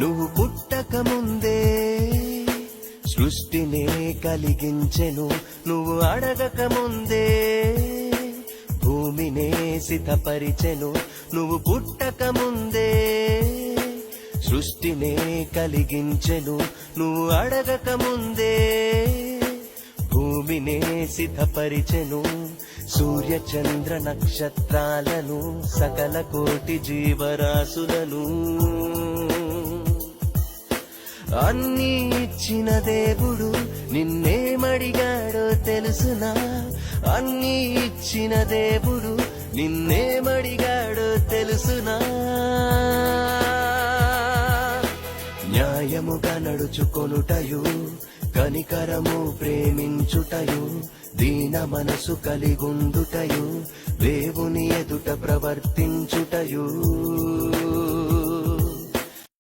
నువ్వు పుట్టక ముందే సృష్టినే కలిగించెను, నువ్వు అడగక ముందే భూమినే సిద్ధపరిచెను. నువ్వు పుట్టక ముందే సృష్టినే కలిగించెను, నువ్వు అడగక ముందే భూమినే సిద్ధపరిచెను. సూర్య చంద్ర నక్షత్రాలను సకల కోటి జీవరాశులను అన్నీ ఇచ్చిన దేవుడు నిన్నేమడిగాడో తెలుసునా? అన్నీ ఇచ్చిన దేవుడు నిన్నేమడిగాడో తెలుసునా? న్యాయముగా నడుచుకొనుటయు, కనికరము ప్రేమించుటయు, దీన మనసు కలిగుండుటయు, దేవుని ఎదుట ప్రవర్తించుటయు.